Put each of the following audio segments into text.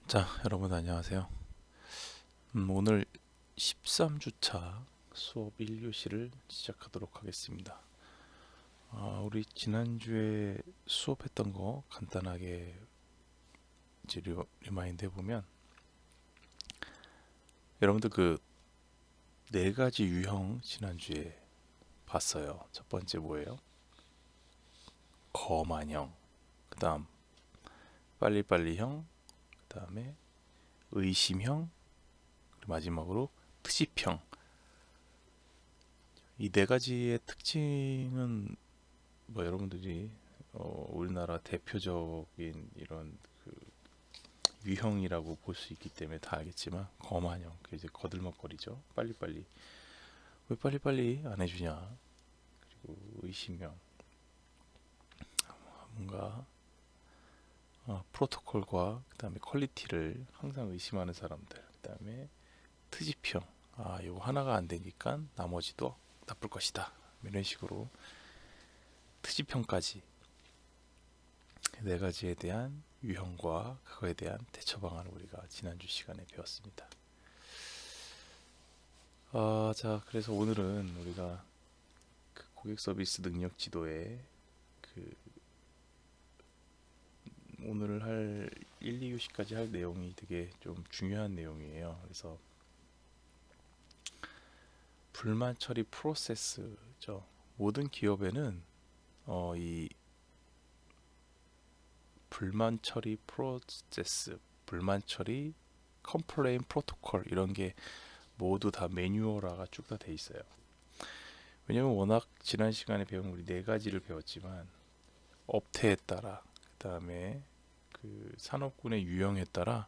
자, 여러분 안녕하세요. 오늘 13주차 수업 1교시를 시작하도록 하겠습니다. 우리 지난주에 수업했던 거 간단하게 이제 리마인드 해보면 여러분들 그 네 가지 유형 지난주에 봤어요. 첫 번째 뭐예요? 거만형, 그 다음 빨리빨리형, 그 다음에 의심형, 그리고 마지막으로 트집형. 이 네 가지의 특징은 뭐 여러분들이 우리나라 대표적인 이런 그 유형이라고 볼 수 있기 때문에 다 알겠지만 거만형, 그 이제 거들먹거리죠. 빨리빨리 왜 빨리빨리 안 해주냐. 그리고 의심형, 뭔가 프로토콜과 그 다음에 퀄리티를 항상 의심하는 사람들. 그 다음에 트집형, 이거 하나가 안 되니까 나머지도 나쁠 것이다, 이런 식으로 트집형까지 네 가지에 대한 유형과 그거에 대한 대처 방안을 우리가 지난주 시간에 배웠습니다. 자, 그래서 오늘은 우리가 그 고객 서비스 능력 지도에 그 오늘 할 1, 2교시까지 할 내용이 되게 좀 중요한 내용이에요. 그래서 불만 처리 프로세스죠. 모든 기업에는 이 불만 처리 프로세스, 불만 처리 컴플레인 프로토콜, 이런 게 모두 다 매뉴얼화가 쭉 다 돼 있어요. 왜냐면 워낙 지난 시간에 배운 우리 네 가지를 배웠지만 업태에 따라, 그 다음에 그 산업군의 유형에 따라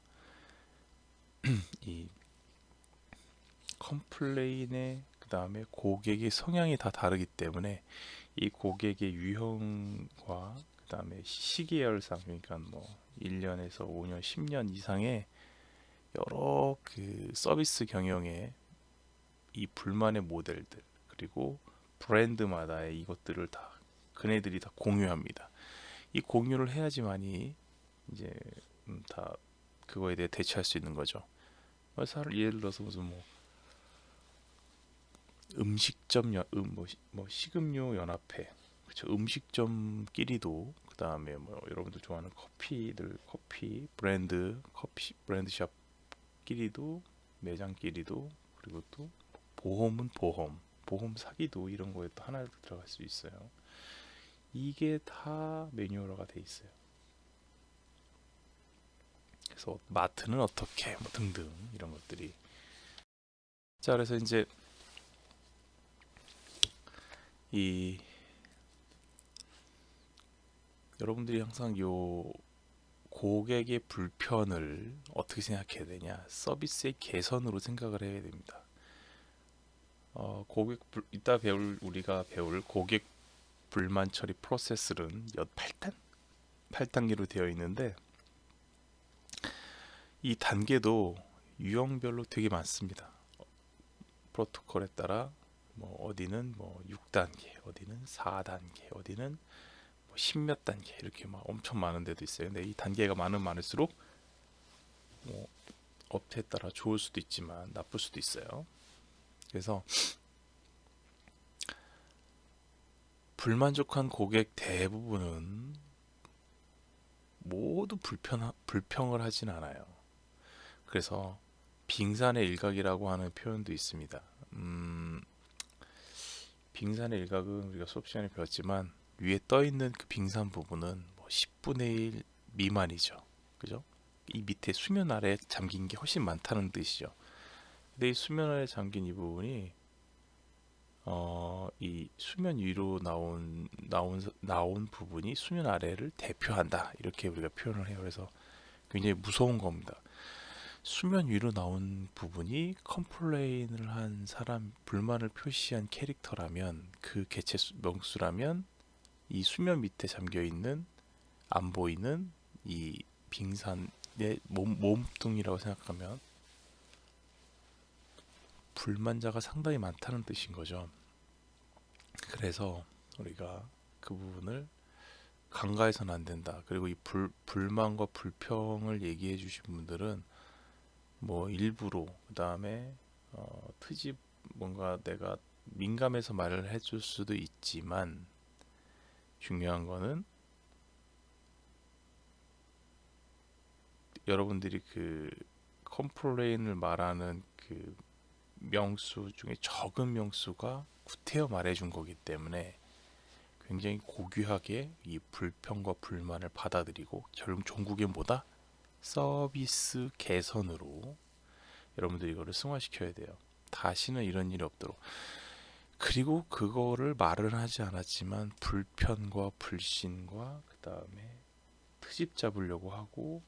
이 컴플레인의, 그 다음에 고객의 성향이 다 다르기 때문에 이 고객의 유형과 그 다음에 시계열상, 그러니까 뭐 1년에서 5년, 10년 이상의 여러 그 서비스 경영의 이 불만의 모델들, 그리고 브랜드마다의 이것들을 다 그네들이 다 공유합니다. 이 공유를 해야지만이 이제 다 그거에 대해 대처할 수 있는 거죠. 예를 들어서 무슨 뭐 음식점 뭐 식음료 연합회, 그쵸? 음식점끼리도, 그 다음에 뭐 여러분들 좋아하는 커피 브랜드, 커피 브랜드샵끼리도, 매장끼리도, 그리고 또 보험은 보험 사기도 이런 거에 또 하나 들어갈 수 있어요. 이게 다 매뉴얼화가 돼 있어요. 그래서 마트는 어떻게 뭐 등등 이런 것들이. 자, 그래서 이제 이 여러분들이 항상 요 고객의 불편을 어떻게 생각해야 되냐, 서비스의 개선으로 생각을 해야 됩니다. 이따 우리가 배울 고객 불만 처리 프로세스는 8단계로 되어 있는데 이 단계도 유형별로 되게 많습니다. 프로토콜에 따라 뭐 어디는 뭐 6단계, 어디는 4단계, 어디는 뭐 10몇 단계, 이렇게 막 엄청 많은 데도 있어요. 근데 이 단계가 많을수록 뭐 업체에 따라 좋을 수도 있지만 나쁠 수도 있어요. 그래서 불만족한 고객 대부분은 모두 불평을 하진 않아요. 그래서 빙산의 일각이라고 하는 표현도 있습니다. 빙산의 일각은 우리가 수업 시간에 배웠지만 위에 떠 있는 그 빙산 부분은 뭐 10분의 1 미만이죠. 그죠? 이 밑에 수면 아래 잠긴 게 훨씬 많다는 뜻이죠. 근데 이 수면 아래 잠긴 이 부분이 이 수면 위로 나온 부분이 수면 아래를 대표한다, 이렇게 우리가 표현을 해요. 그래서 굉장히 무서운 겁니다. 수면 위로 나온 부분이 컴플레인을 한 사람, 불만을 표시한 캐릭터라면, 그 개체 명수라면, 이 수면 밑에 잠겨 있는 안 보이는 이 빙산의 몸뚱이라고 생각하면 불만자가 상당히 많다는 뜻인 거죠. 그래서 우리가 그 부분을 간과해서는 안 된다. 그리고 이 불만과 불평을 얘기해 주신 분들은 뭐 일부러 그다음에 트집 뭔가 내가 민감해서 말을 해줄 수도 있지만 중요한 거는 여러분들이 그 컴플레인을 말하는 그 명수 중에 적은 명수가 구태여 말해준 거기 때문에 굉장히 고귀하게 이 불평과 불만을 받아들이고 결국 종국의 뭐다? 서비스 개선으로 여러분들이 이거를 승화시켜야 돼요. 다시는 이런 일이 없도록. 그리고 그거를 말을 하지 않았지만 불편과 불신과 그 다음에 트집 잡으려고 하고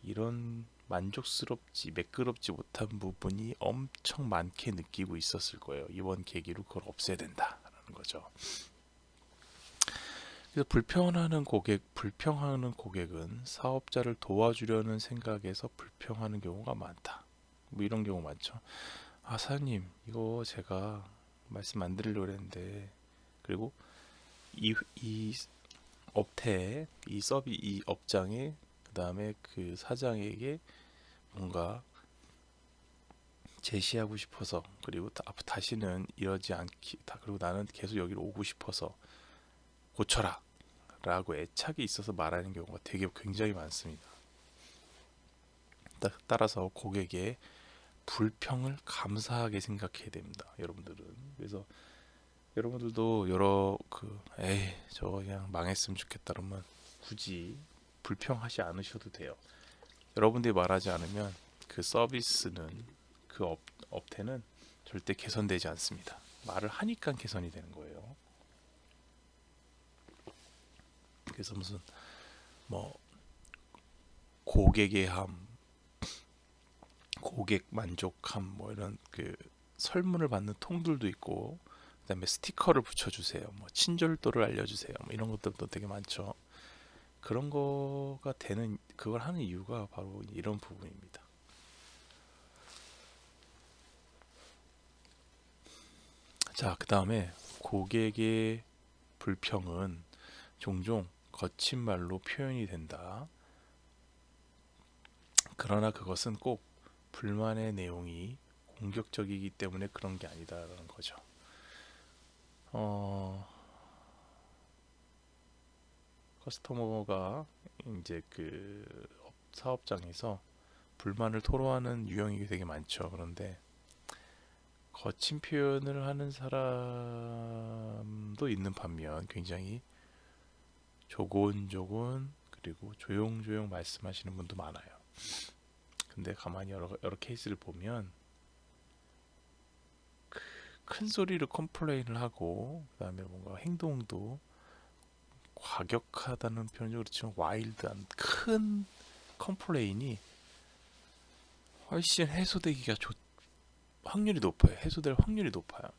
이런 만족스럽지 매끄럽지 못한 부분이 엄청 많게 느끼고 있었을 거예요. 이번 계기로 그걸 없애야 된다라는 거죠. 그래서 불평하는 고객은 사업자를 도와주려는 생각에서 불평하는 경우가 많다. 뭐 이런 경우 많죠. 아, 사장님, 이거 제가 말씀 안 드리려고 했는데, 그리고 이 업태에, 이 업장에, 그 다음에 그 사장에게 뭔가 제시하고 싶어서, 그리고 다시는 이러지 않기, 그리고 나는 계속 여기로 오고 싶어서 고쳐라. 라고 애착이 있어서 말하는 경우가 되게 굉장히 많습니다. 따라서 고객의 불평을 감사하게 생각해야 됩니다. 여러분들은. 그래서 여러분들도 에이, 저거 그냥 망했으면 좋겠다 그러면 굳이 불평하지 않으셔도 돼요. 여러분들이 말하지 않으면 그 서비스는 그 업태는 절대 개선되지 않습니다. 말을 하니까 개선이 되는 거예요. 그래서 무슨 뭐 고객의 함, 고객 만족함 뭐 이런 그 설문을 받는 통들도 있고 그다음에 스티커를 붙여주세요. 뭐 친절도를 알려주세요. 뭐 이런 것들도 되게 많죠. 그런 거가 되는 그걸 하는 이유가 바로 이런 부분입니다. 자, 그 다음에 고객의 불평은 종종 거친 말로 표현이 된다. 그러나 그것은 꼭 불만의 내용이 공격적이기 때문에 그런 게 아니다라는 거죠. 커스터머가 이제 그 사업장에서 불만을 토로하는 유형이 되게 많죠. 그런데 거친 표현을 하는 사람도 있는 반면 굉장히 조곤조곤 그리고 조용조용 말씀하시는 분도 많아요. 근데 가만히 여러 케이스를 보면 큰 소리로 컴플레인을 하고 그다음에 뭔가 행동도 과격하다는 표현이 그렇지만 와일드한 큰 컴플레인이 훨씬 확률이 높아요. 해소될 확률이 높아요.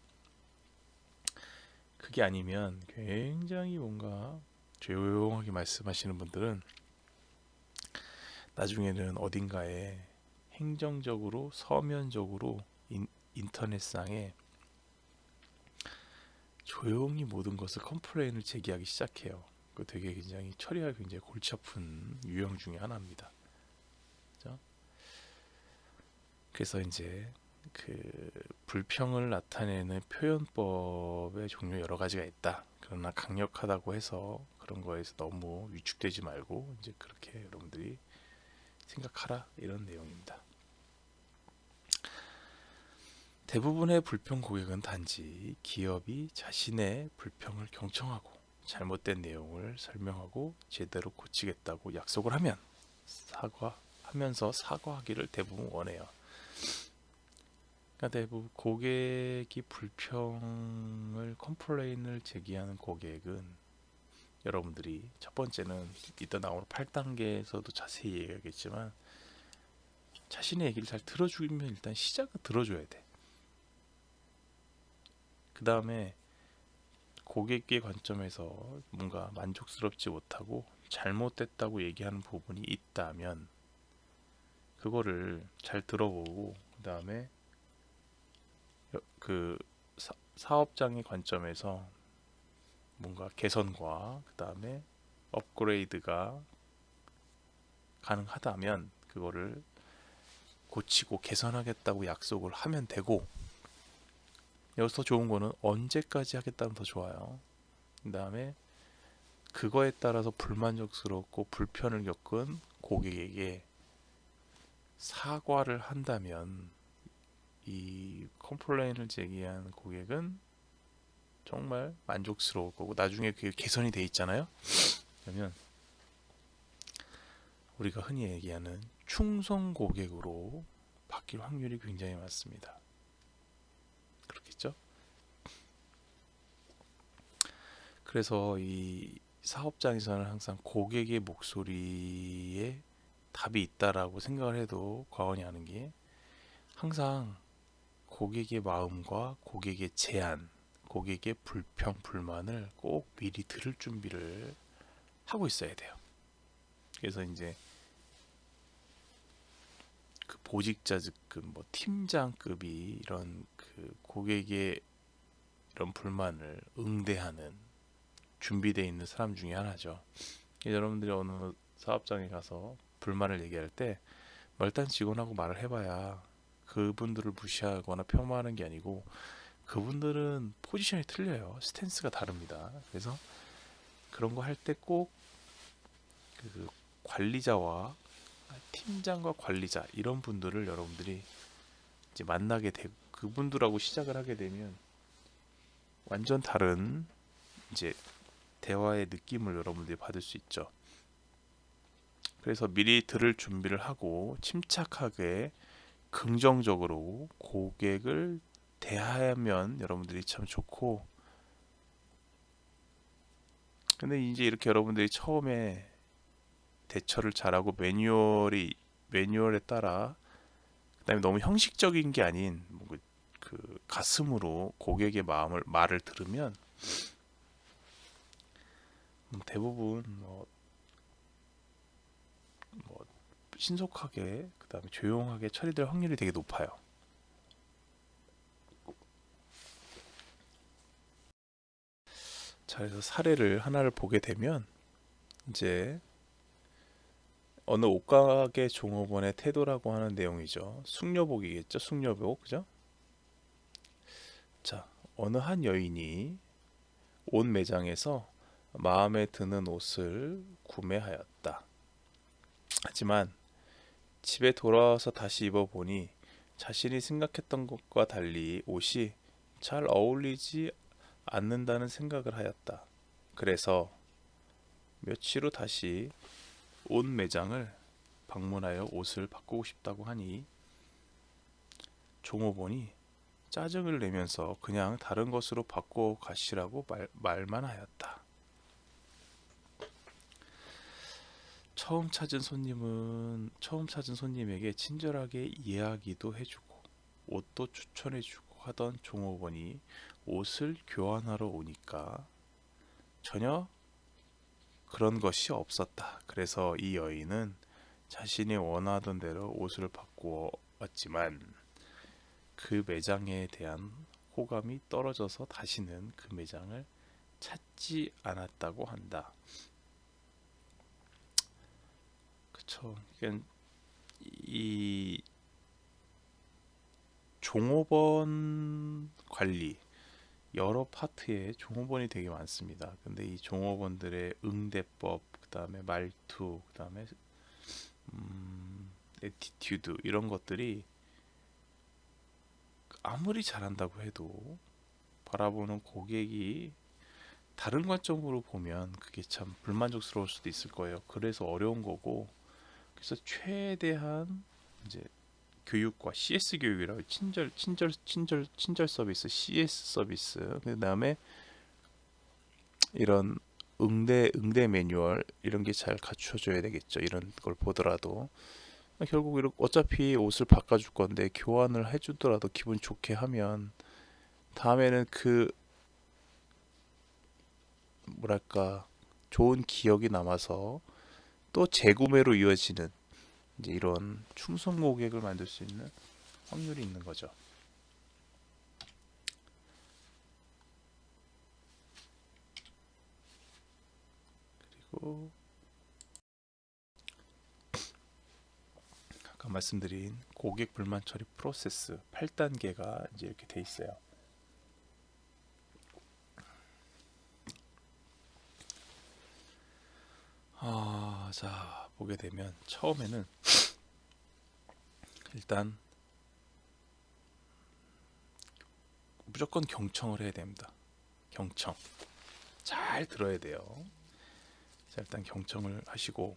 그게 아니면 굉장히 뭔가 조용하게 말씀하시는 분들은 나중에는 어딘가에 행정적으로 서면적으로 인터넷상에 조용히 모든 것을 컴플레인을 제기하기 시작해요. 그 되게 굉장히 처리하기 굉장히 골치 아픈 유형 중에 하나입니다. 그죠? 그래서 이제 그 불평을 나타내는 표현법의 종류 여러 가지가 있다. 그러나 강력하다고 해서 그런 거에서 너무 위축되지 말고 이제 그렇게 여러분들이 생각하라 이런 내용입니다. 대부분의 불평 고객은 단지 기업이 자신의 불평을 경청하고 잘못된 내용을 설명하고 제대로 고치겠다고 약속을 하면 사과하기를 대부분 원해요. 그러니까 대부분 고객이 컴플레인을 제기하는 고객은 여러분들이 첫 번째는 이따 나오는 8단계에서도 자세히 얘기하겠지만 자신의 얘기를 잘 들어주면 일단 시작은 들어줘야 돼. 그 다음에 고객의 관점에서 뭔가 만족스럽지 못하고 잘못됐다고 얘기하는 부분이 있다면 그거를 잘 들어보고 그 다음에 그 사업장의 관점에서 뭔가 개선과 그 다음에 업그레이드가 가능하다면 그거를 고치고 개선하겠다고 약속을 하면 되고, 여기서 더 좋은 거는 언제까지 하겠다면 더 좋아요. 그 다음에 그거에 따라서 불만족스럽고 불편을 겪은 고객에게 사과를 한다면 이 컴플레인을 제기한 고객은 정말 만족스러울 거고, 나중에 그게 개선이 돼 있잖아요. 그러면 우리가 흔히 얘기하는 충성 고객으로 바뀔 확률이 굉장히 많습니다. 그렇겠죠? 그래서 이 사업장에서는 항상 고객의 목소리에 답이 있다라고 생각을 해도 과언이 아닌 게, 항상 고객의 마음과 고객의 제안, 고객의 불평, 불만을 꼭 미리 들을 준비를 하고 있어야 돼요. 그래서 이제 그 보직자급, 뭐 팀장급이 이런 그 고객의 이런 불만을 응대하는 준비되어 있는 사람 중에 하나죠. 여러분들이 어느 사업장에 가서 불만을 얘기할 때 일단 직원하고 말을 해봐야, 그분들을 무시하거나 폄하하는 게 아니고 그분들은 포지션이 틀려요. 스탠스가 다릅니다. 그래서 그런 거 할 때 꼭 그 관리자와 팀장과 관리자 이런 분들을 여러분들이 이제 만나게 되고, 그분들하고 시작을 하게 되면 완전 다른 이제 대화의 느낌을 여러분들이 받을 수 있죠. 그래서 미리 들을 준비를 하고 침착하게 긍정적으로 고객을 대하면 여러분들이 참 좋고, 근데 이제 이렇게 여러분들이 처음에 대처를 잘하고 매뉴얼에 따라, 그다음에 너무 형식적인 게 아닌 그 가슴으로 고객의 말을 들으면 대부분 뭐 신속하게, 그다음에 조용하게 처리될 확률이 되게 높아요. 자, 그래서 사례를 하나를 보게 되면 이제 어느 옷가게 종업원의 태도라고 하는 내용이죠. 숙녀복이겠죠. 숙녀복, 그죠? 자, 어느 한 여인이 옷 매장에서 마음에 드는 옷을 구매하였다. 하지만 집에 돌아와서 다시 입어보니 자신이 생각했던 것과 달리 옷이 잘 어울리지 않는다는 생각을 하였다. 그래서 며칠 후 다시 옷 매장을 방문하여 옷을 바꾸고 싶다고 하니 종업원이 짜증을 내면서 그냥 다른 것으로 바꿔 가시라고 말만 하였다. 처음 찾은 손님에게 친절하게 이야기도 해주고 옷도 추천해주고 하던 종업원이 옷을 교환하러 오니까 전혀 그런 것이 없었다. 그래서 이 여인은 자신이 원하던 대로 옷을 바꾸어 왔지만 그 매장에 대한 호감이 떨어져서 다시는 그 매장을 찾지 않았다고 한다. 그쵸. 그러니까 이 종업원 관리, 여러 파트에 종업원이 되게 많습니다. 근데 이 종업원들의 응대법, 그 다음에 말투, 그 다음에 애티튜드 이런 것들이 아무리 잘한다고 해도 바라보는 고객이 다른 관점으로 보면 그게 참 불만족스러울 수도 있을 거예요. 그래서 어려운 거고, 그래서 최대한 이제 교육과 CS 교육이라고, 친절 서비스, CS 서비스, 그다음에 이런 응대 매뉴얼 이런 게 잘 갖춰져야 되겠죠. 이런 걸 보더라도 결국 이렇게 어차피 옷을 바꿔줄 건데 교환을 해주더라도 기분 좋게 하면 다음에는 그 뭐랄까 좋은 기억이 남아서 또 재구매로 이어지는 이제 이런 충성 고객을 만들 수 있는 확률이 있는 거죠. 그리고 아까 말씀드린 고객 불만 처리 프로세스 8단계가 이제 이렇게 돼 있어요. 자, 보게 되면 처음에는 일단 무조건 경청을 해야 됩니다. 경청. 잘 들어야 돼요. 자, 일단 경청을 하시고,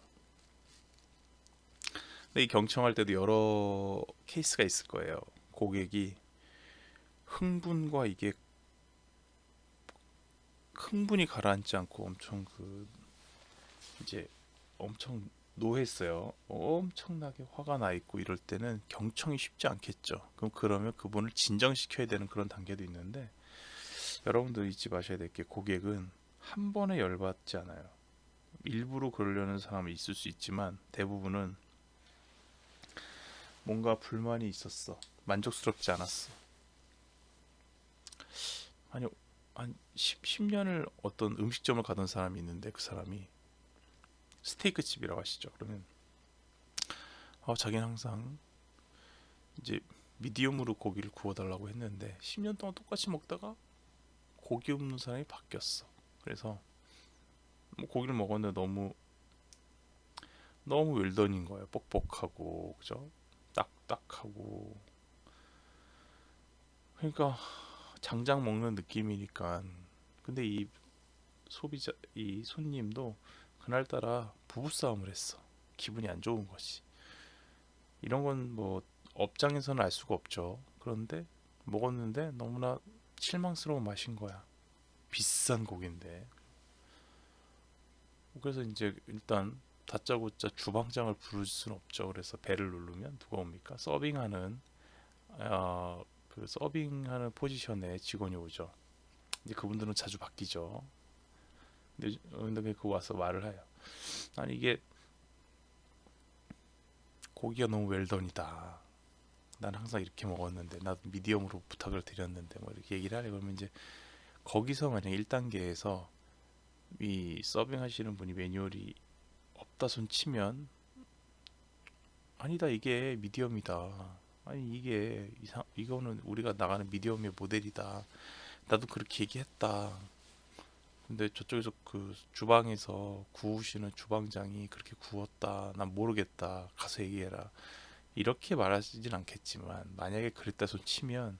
근데 이 경청할 때도 여러 케이스가 있을 거예요. 고객이 흥분과 이게 흥분이 가라앉지 않고 엄청 이제 엄청 노했어요. 엄청나게 화가 나 있고 이럴 때는 경청이 쉽지 않겠죠. 그러면 그분을 진정시켜야 되는 그런 단계도 있는데, 여러분들 잊지 마셔야 될 게 고객은 한 번에 열받지 않아요. 일부러 그러려는 사람이 있을 수 있지만 대부분은 뭔가 불만이 있었어. 만족스럽지 않았어. 아니, 한 10년을 어떤 음식점을 가던 사람이 있는데 그 사람이 스테이크 집이라고 하시죠. 그러면 자기는 항상 이제 미디움으로 고기를 구워달라고 했는데 10년 동안 똑같이 먹다가 고기 없는 사람이 바뀌었어. 그래서 뭐 고기를 먹었는데 너무 웰던인 거예요. 뻑뻑하고 그죠? 딱딱하고. 그러니까 장작 먹는 느낌이니까. 근데 이 손님도 그날따라 부부싸움을 했어. 기분이 안 좋은 것이. 이런 건 뭐 업장에서는 알 수가 없죠. 그런데 먹었는데 너무나 실망스러운 맛인 거야. 비싼 고기인데. 그래서 이제 일단 다짜고짜 주방장을 부를 수는 없죠. 그래서 벨을 누르면 누가 옵니까? 그 서빙하는 포지션에 직원이 오죠. 이제 그분들은 자주 바뀌죠. 근데 그 와서 말을 해요. 아니 이게 고기가 너무 웰던이다. 난 항상 이렇게 먹었는데 나도 미디엄으로 부탁을 드렸는데 뭐 이렇게 얘기를 하래. 그러면 이제 거기서 만약 1단계에서 이 서빙 하시는 분이 매뉴얼이 없다 손 치면 아니다 이게 미디엄이다. 아니 이거는 우리가 나가는 미디엄의 모델이다. 나도 그렇게 얘기했다. 근데 저쪽에서 그 주방에서 구우시는 주방장이 그렇게 구웠다. 난 모르겠다. 가서 얘기해라. 이렇게 말하지진 않겠지만 만약에 그랬다 손 치면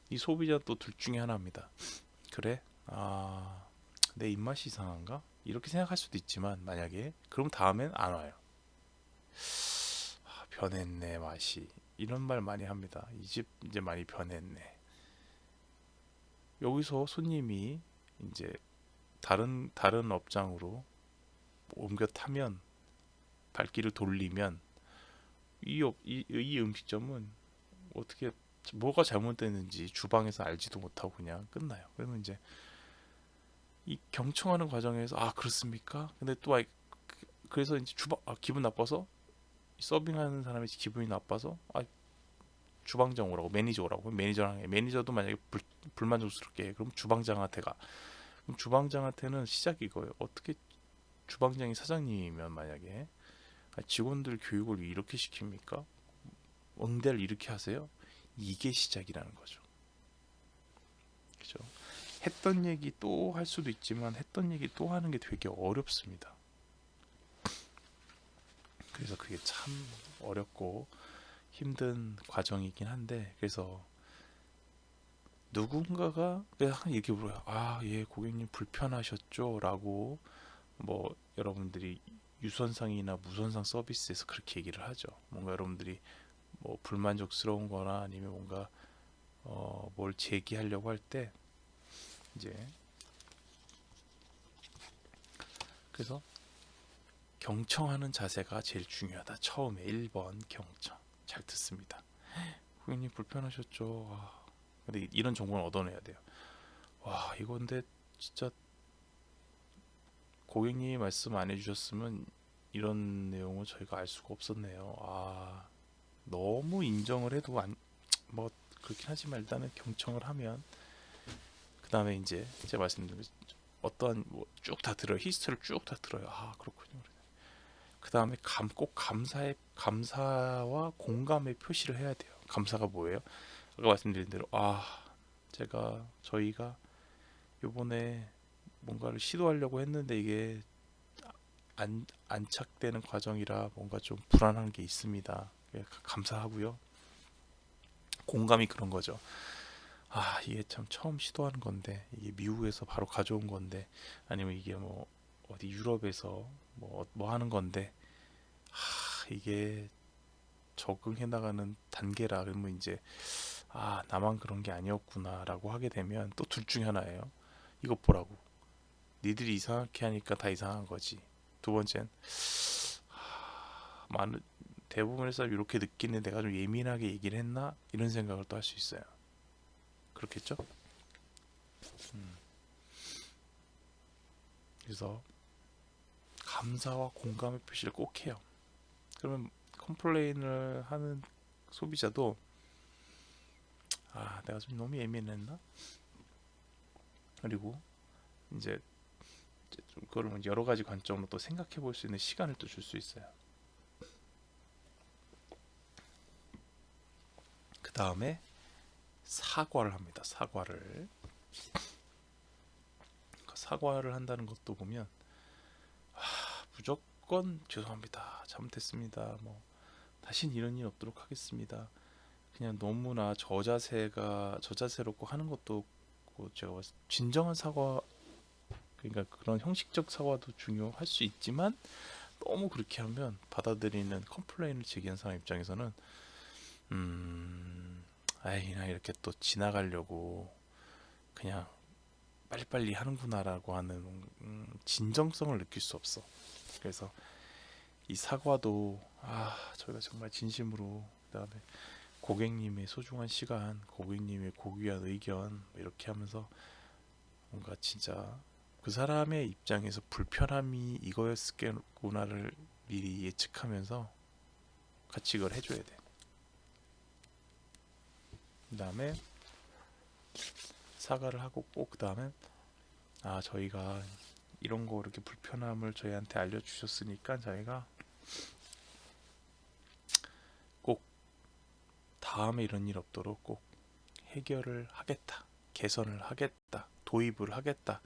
이 소비자 또 둘 중에 하나입니다. 그래? 내 입맛이 이상한가? 이렇게 생각할 수도 있지만 만약에 그럼 다음엔 안 와요. 변했네 맛이. 이런 말 많이 합니다. 이 집 이제 많이 변했네. 여기서 손님이 이제 다른 업장으로 옮겨 타면 발길을 돌리면 이 음식점은 어떻게 뭐가 잘못됐는지 주방에서 알지도 못하고 그냥 끝나요. 그러면 이제 이 경청하는 과정에서 그렇습니까? 근데 또 그래서 이제 기분 나빠서 서빙하는 사람이 기분이 나빠서 주방장 오라고 매니저 오라고 매니저랑 해. 매니저도 만약에 불만족스럽게 해. 그럼 주방장한테 가. 그럼 주방장한테는 시작이 이거예요. 어떻게 주방장이 사장님이면 만약에 직원들 교육을 이렇게 시킵니까? 응대를 이렇게 하세요? 이게 시작이라는 거죠. 그죠? 했던 얘기 또 할 수도 있지만 했던 얘기 또 하는 게 되게 어렵습니다. 그래서 그게 참 어렵고 힘든 과정이긴 한데 그래서 누군가가 항상 이렇게 물어요. 예, 고객님 불편하셨죠? 라고 뭐 여러분들이 유선상이나 무선상 서비스에서 그렇게 얘기를 하죠. 뭔가 여러분들이 뭐 불만족스러운 거나 아니면 뭔가 뭘 제기하려고 할 때 이제 그래서 경청하는 자세가 제일 중요하다. 처음에 1번 경청. 잘 듣습니다. 고객님 불편하셨죠? 근데 이런 정보는 얻어내야 돼요. 이거 근데 진짜 고객님이 말씀 안 해주셨으면 이런 내용을 저희가 알 수가 없었네요. 너무 인정을 해도 뭐 그렇긴 하지만 일단은 경청을 하면 그 다음에 이제 제가 말씀드린 어떠한 뭐 쭉 다 들어요. 히스토리를 쭉 다 들어요. 아 그렇군요. 그 다음에 꼭 감사와 공감의 표시를 해야 돼요. 감사가 뭐예요? 아까 말씀드린 대로 저희가 요번에 뭔가를 시도하려고 했는데 이게 안착되는 과정이라 뭔가 좀 불안한 게 있습니다. 감사하고요. 공감이 그런 거죠. 이게 참 처음 시도하는 건데 이게 미국에서 바로 가져온 건데 아니면 이게 뭐 어디 유럽에서 뭐 하는 건데 이게 적응해 나가는 단계라 그러면 이제 나만 그런 게 아니었구나라고 하게 되면 또 둘 중에 하나예요. 이것 보라고. 니들이 이상하게 하니까 다 이상한 거지. 두 번째는 많은 대부분의 사람이 이렇게 느끼는 내가 좀 예민하게 얘기를 했나 이런 생각을 또 할 수 있어요. 그렇겠죠? 그래서 감사와 공감의 표시를 꼭 해요. 그러면 컴플레인을 하는 소비자도 내가 좀 너무 예민했나? 그리고 이제 좀 그걸 여러 가지 관점으로 또 생각해 볼 수 있는 시간을 또 줄 수 있어요. 그 다음에 사과를 합니다. 사과를 한다는 것도 보면 무조건 죄송합니다. 잘못했습니다. 뭐 다신 이런 일 없도록 하겠습니다. 그냥 너무나 저자세로 꼭 하는 것도 없고 제가 봤을 때 진정한 사과 그러니까 그런 형식적 사과도 중요할 수 있지만 너무 그렇게 하면 받아들이는 컴플레인을 제기한 사람 입장에서는 그냥 이렇게 또 지나가려고 그냥 빨리빨리 하는구나라고 하는 진정성을 느낄 수 없어. 그래서 이 사과도 저희가 정말 진심으로 그다음에 고객님의 소중한 시간, 고객님의 고귀한 의견 이렇게 하면서 뭔가 진짜 그 사람의 입장에서 불편함이 이거였겠구나를 미리 예측하면서 같이 이걸 해줘야 돼. 그 다음에 사과를 하고 꼭 그 다음에 저희가 이런 거 이렇게 불편함을 저희한테 알려주셨으니까 저희가 꼭 다음에 이런 일 없도록 꼭 해결을 하겠다, 개선을 하겠다, 도입을 하겠다,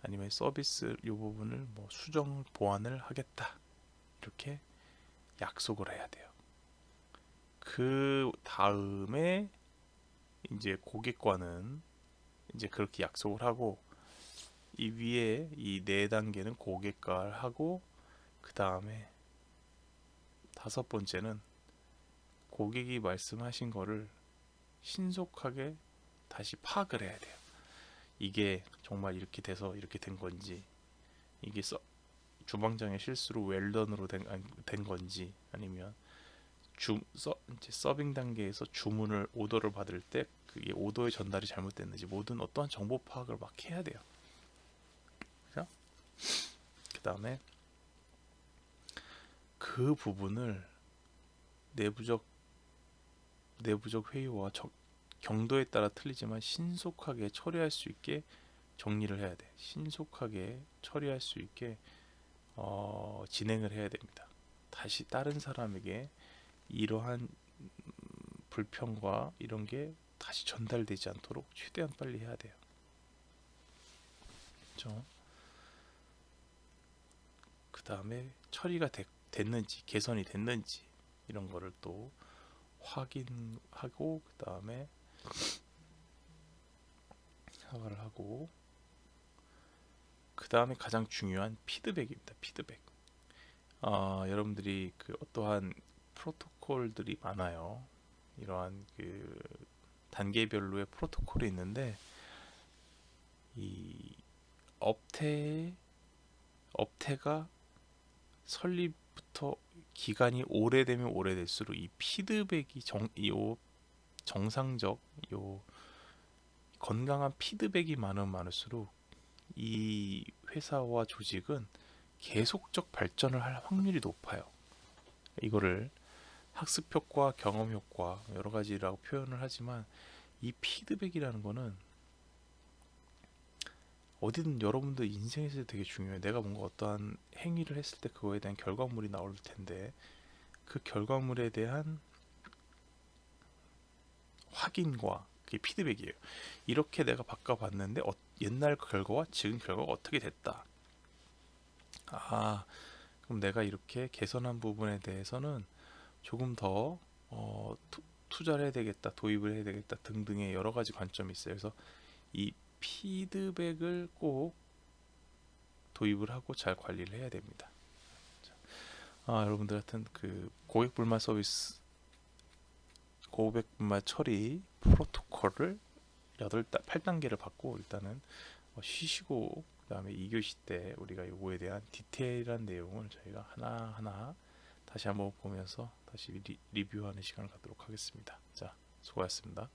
아니면 서비스 이 부분을 뭐 수정 보완을 하겠다 이렇게 약속을 해야 돼요. 그 다음에 이제 고객과는 이제 그렇게 약속을 하고 이 위에 이 네 단계는 고객과 하고 그 다음에 다섯 번째는 고객이 말씀하신 거를 신속하게 다시 파악을 해야 돼요. 이게 정말 이렇게 돼서 이렇게 된 건지 이게 주방장의 실수로 웰던으로 된 건지 아니면 이제 서빙 단계에서 오더를 받을 때 그게 오더의 전달이 잘못됐는지 모든 어떠한 정보 파악을 막 해야 돼요. 그죠? 그 다음에 그 부분을 내부적 회의와 경도에 따라 틀리지만 신속하게 처리할 수 있게 정리를 해야 돼. 신속하게 처리할 수 있게 진행을 해야 됩니다. 다시 다른 사람에게 이러한 불평과 이런 게 다시 전달되지 않도록 최대한 빨리 해야 돼요. 그렇죠? 그 다음에 처리가 됐는지 개선이 됐는지 이런 거를 또 확인하고 그 다음에 사과를 하고 그 다음에 가장 중요한 피드백입니다. 피드백. 여러분들이 그 어떠한 프로토콜들이 많아요. 이러한 그 단계별로의 프로토콜이 있는데 이 업태가 설립부터 기간이 오래되면 오래될수록 이 피드백이 정상적 건강한 피드백이 많을수록 이 회사와 조직은 계속적 발전을 할 확률이 높아요. 이거를 학습 효과, 경험 효과 여러 가지라고 표현을 하지만 이 피드백이라는 거는 어디든 여러분들 인생에서 되게 중요해요. 내가 뭔가 어떠한 행위를 했을 때 그거에 대한 결과물이 나올 텐데 그 결과물에 대한 확인과 그게 피드백이에요. 이렇게 내가 바꿔봤는데 옛날 결과와 지금 결과가 어떻게 됐다. 아, 그럼 내가 이렇게 개선한 부분에 대해서는 조금 더 투자를 해야 되겠다, 도입을 해야 되겠다 등등의 여러 가지 관점이 있어요. 그래서 이 피드백을 꼭 도입을 하고 잘 관리를 해야 됩니다. 여러분들 하여튼 그 고객 불만 서비스, 고객 불만 처리 프로토콜을 8단계를 받고 일단은 쉬시고 그다음에 2교시 때 우리가 요거에 대한 디테일한 내용을 저희가 하나하나 다시 한번 보면서 다시 리뷰하는 시간을 갖도록 하겠습니다. 자, 수고하셨습니다.